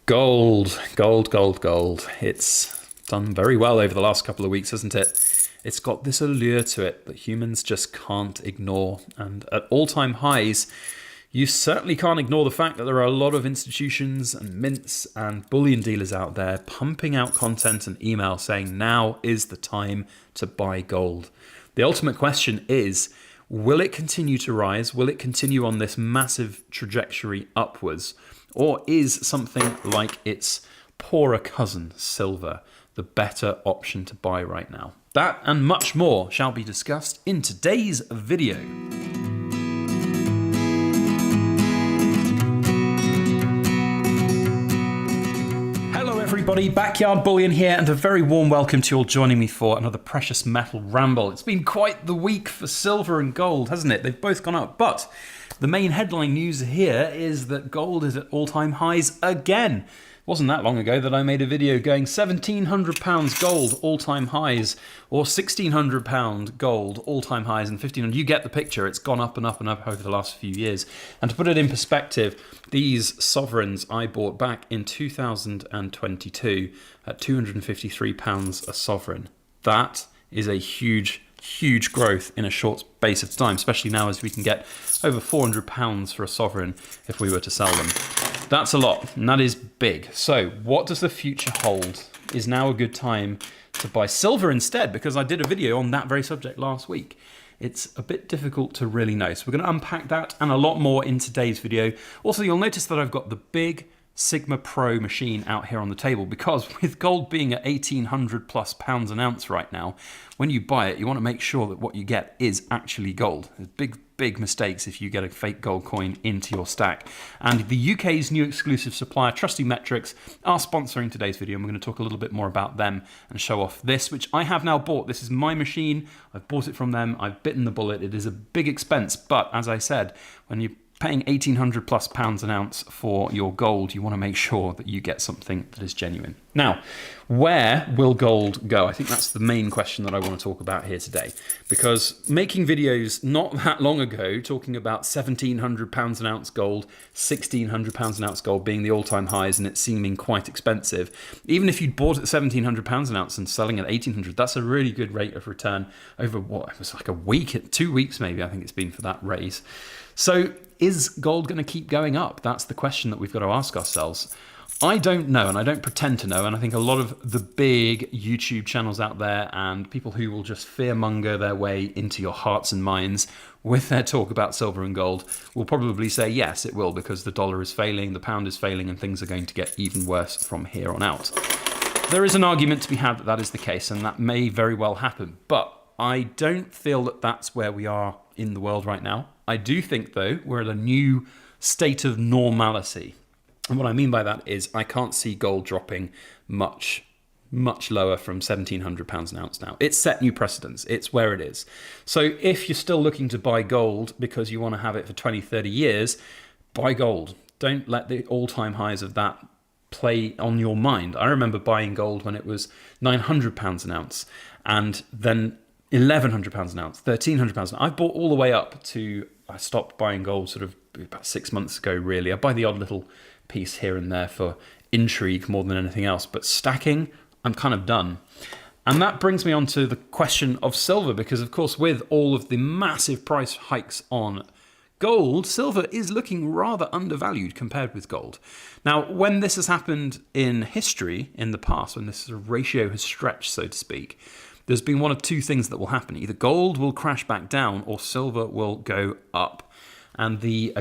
Gold, gold, gold, gold. It's done very well over the last couple of weeks, hasn't it? It's got this allure to it that humans just can't ignore. And at all-time highs, you certainly can't ignore the fact that there are a lot of institutions and mints and bullion dealers out there pumping out content and email saying now is the time to buy gold. The ultimate question is, will it continue to rise? Will it continue on this massive trajectory upwards? Or is something like its poorer cousin, silver, the better option to buy right now? That and much more shall be discussed in today's video. Hello everybody, Backyard Bullion here, and a very warm welcome to you all joining me for another precious metal ramble. It's been quite the week for silver and gold, hasn't it? They've both gone up, but the main headline news here is that gold is at all-time highs again. It wasn't that long ago that I made a video going £1,700 gold all-time highs, or £1,600 gold all-time highs, and 1,500. You get the picture. It's gone up and up and up over the last few years. And to put it in perspective, these sovereigns I bought back in 2022 at £253 a sovereign. That is a huge growth in a short space of time, especially now as we can get over £400 for a sovereign if we were to sell them. That's a lot, and that is big. So what does the future hold? Is now a good time to buy silver instead? Because I did a video on that very subject last week. It's a bit difficult to really know. So we're going to unpack that and a lot more in today's video. Also, you'll notice that I've got the big Sigma Pro machine out here on the table, because with gold being at 1,800 plus pounds an ounce right now, when you buy it, you want to make sure that what you get is actually gold. There's big mistakes if you get a fake gold coin into your stack. And the UK's new exclusive supplier, Trusty Metrics, are sponsoring today's video, and we're going to talk a little bit more about them and show off this, which I have now bought. This is my machine. I've bought it from them. I've bitten the bullet. It is a big expense, but as I said, when you paying 1,800 plus pounds an ounce for your gold, you want to make sure that you get something that is genuine. Now, where will gold go? I think that's the main question that I want to talk about here today, because making videos not that long ago talking about 1,700 pounds an ounce gold, 1,600 pounds an ounce gold being the all-time highs, and it seeming quite expensive. Even if you'd bought at 1,700 pounds an ounce and selling at 1,800, that's a really good rate of return over what, it was like a week, 2 weeks maybe, I think it's been for that raise. So is gold going to keep going up? That's the question that we've got to ask ourselves. I don't know, and I don't pretend to know, and I think a lot of the big YouTube channels out there and people who will just fearmonger their way into your hearts and minds with their talk about silver and gold will probably say yes, it will, because the dollar is failing, the pound is failing, and things are going to get even worse from here on out. There is an argument to be had that that is the case, and that may very well happen, but I don't feel that that's where we are in the world right now. I do think, though, we're at a new state of normality. And what I mean by that is I can't see gold dropping much lower from £1,700 an ounce now. It's set new precedents. It's where it is. So if you're still looking to buy gold because you want to have it for 20, 30 years, buy gold. Don't let the all-time highs of that play on your mind. I remember buying gold when it was £900 an ounce, and then £1,100 an ounce, £1,300 an ounce. I've bought all the way up to, I stopped buying gold sort of about 6 months ago, really. I buy the odd little piece here and there for intrigue more than anything else, but stacking, I'm kind of done. And that brings me on to the question of silver, because of course with all of the massive price hikes on gold, silver is looking rather undervalued compared with gold. Now, when this has happened in history, in the past, when this sort of ratio has stretched, so to speak, there's been one of two things that will happen. Either gold will crash back down or silver will go up. And the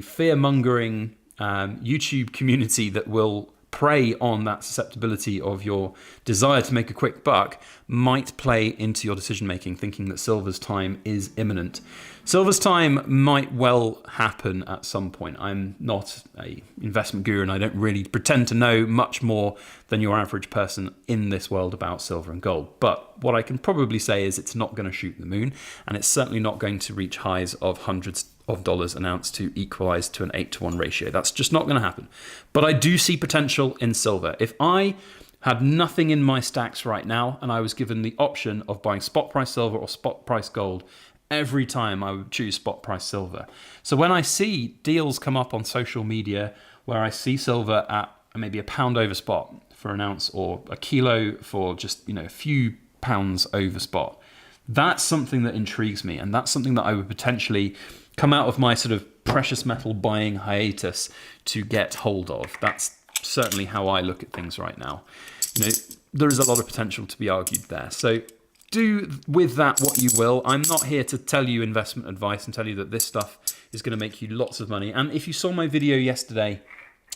fear-mongering YouTube community that will prey on that susceptibility of your desire to make a quick buck might play into your decision-making, thinking that silver's time is imminent. Silver's time might well happen at some point. I'm not an investment guru, and I don't really pretend to know much more than your average person in this world about silver and gold. But what I can probably say is it's not going to shoot the moon, and it's certainly not going to reach highs of hundreds of dollars an ounce to equalize to an 8-to-1 ratio. That's just not going to happen. But I do see potential in silver. If I had nothing in my stacks right now and I was given the option of buying spot price silver or spot price gold, every time I would choose spot price silver. So when I see deals come up on social media where I see silver at maybe £1 over spot for an ounce, or a kilo for just, a few pounds over spot. That's something that intrigues me, and that's something that I would potentially come out of my sort of precious metal buying hiatus to get hold of. That's certainly how I look at things right now. There is a lot of potential to be argued there. So do with that what you will. I'm not here to tell you investment advice and tell you that this stuff is going to make you lots of money. And if you saw my video yesterday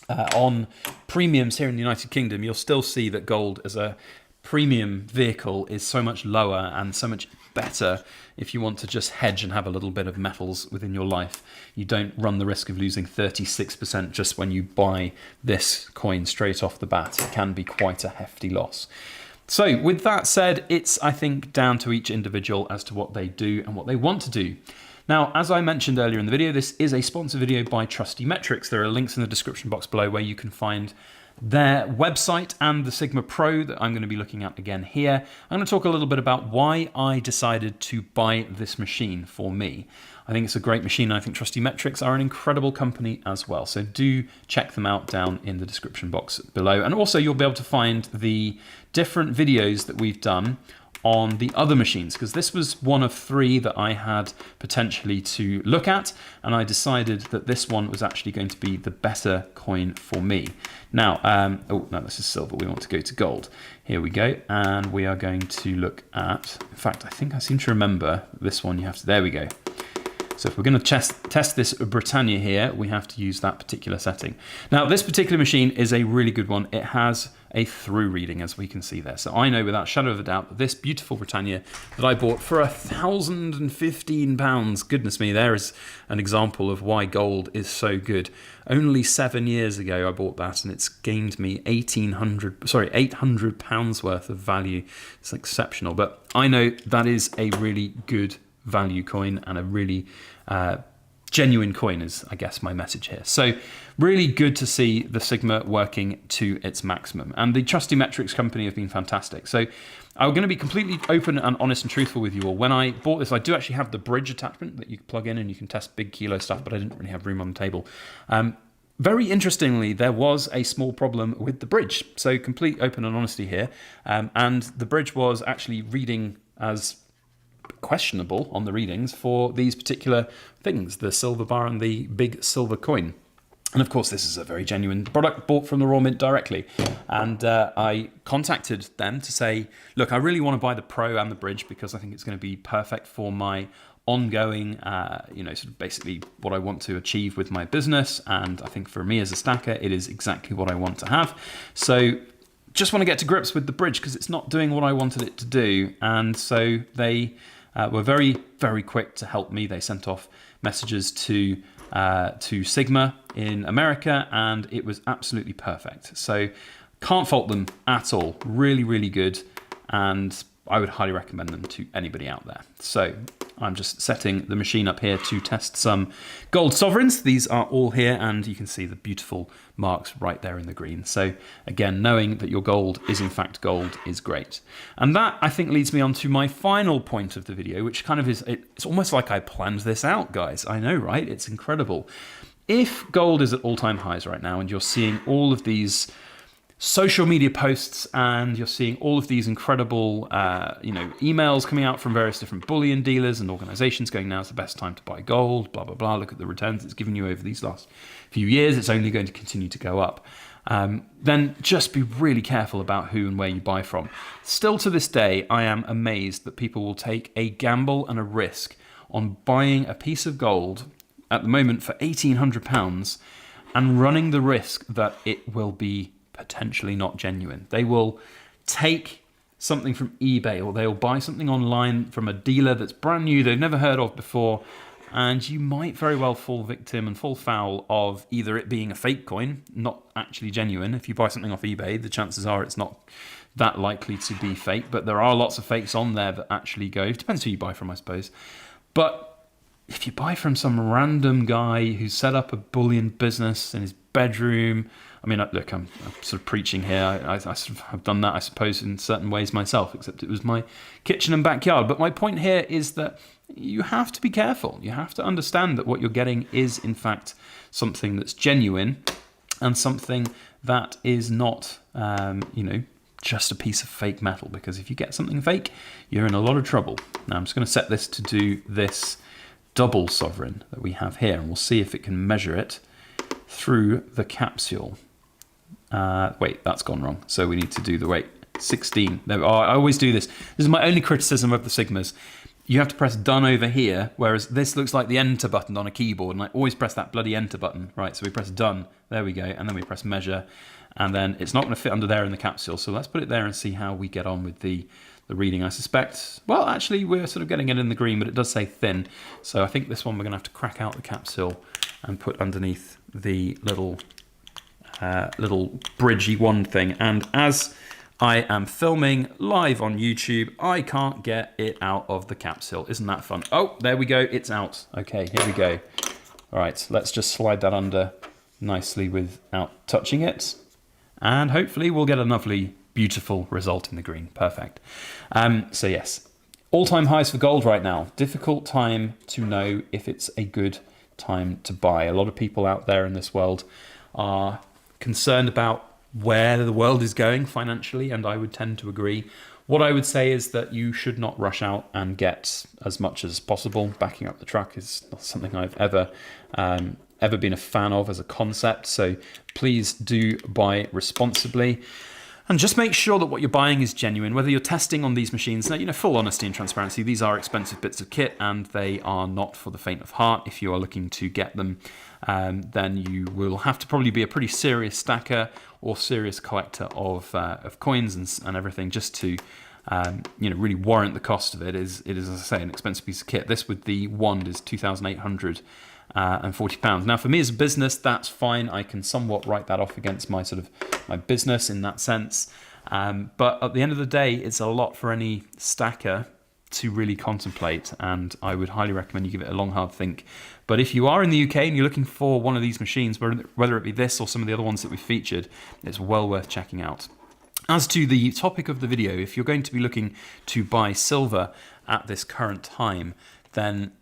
on premiums here in the United Kingdom, you'll still see that gold as a premium vehicle is so much lower and so much better if you want to just hedge and have a little bit of metals within your life. You don't run the risk of losing 36% just when you buy this coin straight off the bat. It can be quite a hefty loss. So with that said, it's, I think, down to each individual as to what they do and what they want to do. Now, as I mentioned earlier in the video, this is a sponsored video by Trusty Metrics. There are links in the description box below where you can find their website and the Sigma Pro that I'm going to be looking at again here. I'm going to talk a little bit about why I decided to buy this machine for me. I think it's a great machine, and I think Trusty Metrics are an incredible company as well. So do check them out down in the description box below. And also you'll be able to find the different videos that we've done on the other machines, because this was one of 3 that I had potentially to look at, and I decided that this one was actually going to be the better coin for me. Now, oh no, this is silver. We want to go to gold. Here we go, and we are going to look at, in fact, I think I seem to remember this one. You have to, there we go. So if we're going to test this Britannia here, we have to use that particular setting. Now, this particular machine is a really good one. It has a through reading, as we can see there. So I know without a shadow of a doubt that this beautiful Britannia that I bought for £1,015, goodness me, there is an example of why gold is so good. Only 7 years ago I bought that, and it's gained me £800 worth of value. It's exceptional, but I know that is a really good value coin and a really genuine coin is, I guess, my message here. So really good to see the Sigma working to its maximum, and the Trusty Metrics company have been fantastic. So I'm going to be completely open and honest and truthful with you all. When I bought this, I do actually have the bridge attachment that you can plug in and you can test big kilo stuff, but I didn't really have room on the table. Very interestingly, there was a small problem with the bridge. So complete open and honesty here. And the bridge was actually reading as questionable on the readings for these particular things, the silver bar and the big silver coin. And of course, this is a very genuine product bought from the Raw Mint directly. And I contacted them to say, look, I really want to buy the Pro and the Bridge because I think it's going to be perfect for my ongoing, sort of basically what I want to achieve with my business. And I think for me as a stacker, it is exactly what I want to have. So just want to get to grips with the Bridge because it's not doing what I wanted it to do. And so they were very, very quick to help me. They sent off messages to Sigma in America, and it was absolutely perfect. So can't fault them at all. Really, really good, and I would highly recommend them to anybody out there. So I'm just setting the machine up here to test some gold sovereigns. These are all here, and you can see the beautiful marks right there in the green. So again, knowing that your gold is in fact gold is great. And that, I think, leads me on to my final point of the video, which kind of is, it's almost like I planned this out, guys. I know, right? It's incredible. If gold is at all-time highs right now, and you're seeing all of these social media posts, and you're seeing all of these incredible, emails coming out from various different bullion dealers and organizations going, now's the best time to buy gold, blah, blah, blah. Look at the returns it's given you over these last few years. It's only going to continue to go up. Then just be really careful about who and where you buy from. Still to this day, I am amazed that people will take a gamble and a risk on buying a piece of gold at the moment for £1,800 and running the risk that it will be potentially not genuine. They will take something from eBay, or they'll buy something online from a dealer that's brand new, they've never heard of before, and you might very well fall victim and fall foul of either it being a fake coin, not actually genuine. If you buy something off eBay, the chances are it's not that likely to be fake, but there are lots of fakes on there that actually go. It depends who you buy from, I suppose. But if you buy from some random guy who set up a bullion business in his bedroom, I mean, look, I'm sort of preaching here. I sort of have done that, I suppose, in certain ways myself, except it was my kitchen and backyard. But my point here is that you have to be careful. You have to understand that what you're getting is, in fact, something that's genuine and something that is not, you know, just a piece of fake metal, because if you get something fake, you're in a lot of trouble. Now I'm just going to set this to do this double sovereign that we have here, and we'll see if it can measure it through the capsule. Wait, that's gone wrong. So we need to do the weight. 16. No, I always do this. This is my only criticism of the Sigmas. You have to press done over here, whereas this looks like the enter button on a keyboard, and I always press that bloody enter button. Right, so we press done. There we go, and then we press measure, and then it's not going to fit under there in the capsule. So let's put it there and see how we get on with the reading. I suspect, well, actually, we're sort of getting it in the green, but it does say thin. So I think this one we're going to have to crack out the capsule and put underneath the little bridgey wand thing. And as I am filming live on YouTube, I can't get it out of the capsule. Isn't that fun? Oh, there we go. It's out. Okay, here we go. All right, let's just slide that under nicely without touching it. And hopefully we'll get a lovely, beautiful result in the green. Perfect. So yes, all-time highs for gold right now. Difficult time to know if it's a good time to buy. A lot of people out there in this world are concerned about where the world is going financially, and I would tend to agree. What I would say is that you should not rush out and get as much as possible. Backing up the truck is not something I've ever been a fan of as a concept, so please do buy responsibly. And just make sure that what you're buying is genuine, whether you're testing on these machines. Now, you know, full honesty and transparency, these are expensive bits of kit, and they are not for the faint of heart. If you are looking to get them, then you will have to probably be a pretty serious stacker or serious collector of coins and everything, just to you know, really warrant the cost of it. It is, as I say, an expensive piece of kit. This with the wand is £2,840. Now, for me as a business, that's fine. I can somewhat write that off against my my business in that sense. But at the end of the day, it's a lot for any stacker to really contemplate, and I would highly recommend you give it a long, hard think. But if you are in the UK and you're looking for one of these machines, whether it be this or some of the other ones that we've featured, it's well worth checking out. As to the topic of the video, if you're going to be looking to buy silver at this current time, then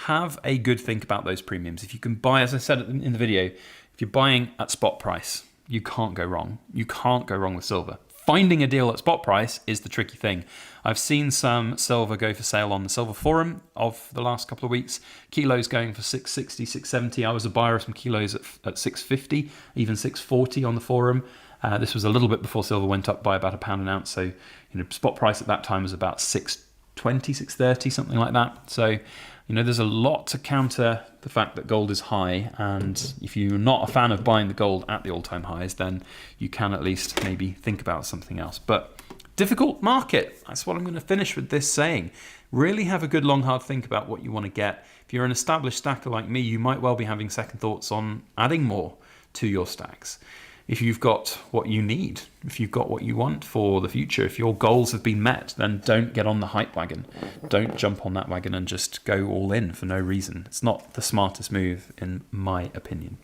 have a good think about those premiums. If you can buy, as I said in the video, if you're buying at spot price, you can't go wrong. You can't go wrong with silver. Finding a deal at spot price is the tricky thing. I've seen some silver go for sale on the silver forum of the last couple of weeks. Kilos going for 660, 670. I was a buyer of some kilos at 650, even 640 on the forum. This was a little bit before silver went up by about £1 an ounce. So, you know, spot price at that time was about 620, 630, something like that. So, you know, there's a lot to counter the fact that gold is high, and if you're not a fan of buying the gold at the all-time highs, then you can at least maybe think about something else. But difficult market. That's what I'm going to finish with this saying. Really have a good long hard think about what you want to get. If you're an established stacker like me, you might well be having second thoughts on adding more to your stacks. If you've got what you need, if you've got what you want for the future, if your goals have been met, then don't get on the hype wagon. Don't jump on that wagon and just go all in for no reason. It's not the smartest move, in my opinion.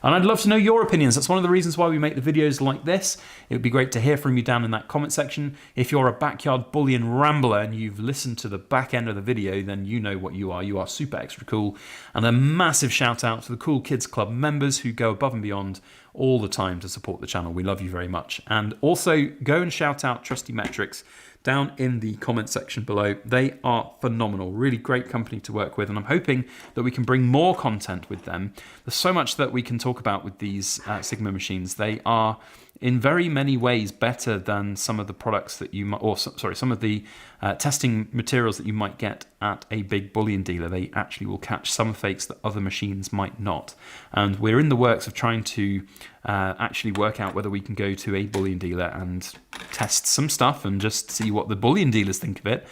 And I'd love to know your opinions. That's one of the reasons why we make the videos like this. It would be great to hear from you down in that comment section. If you're a backyard bullion rambler and you've listened to the back end of the video, then you know what you are. You are super extra cool. And a massive shout out to the Cool Kids Club members who go above and beyond all the time to support the channel. We love you very much. And also go and shout out Trusty Metrics down in the comment section below. They are phenomenal, really great company to work with, and I'm hoping that we can bring more content with them. There's so much that we can talk about with these Sigma machines. They are in very many ways better than some of the products that you might, or sorry, some of the testing materials that you might get at a big bullion dealer. They actually will catch some fakes that other machines might not. And we're in the works of trying to actually work out whether we can go to a bullion dealer and test some stuff and just see what the bullion dealers think of it.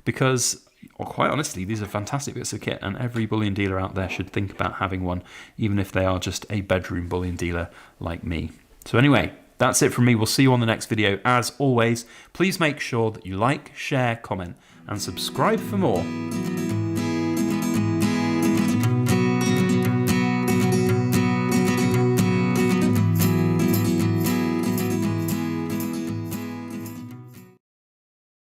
Because, well, quite honestly, these are fantastic bits of kit, and every bullion dealer out there should think about having one, even if they are just a bedroom bullion dealer like me. So anyway, that's it from me. We'll see you on the next video. As always, please make sure that you like, share, comment, and subscribe for more.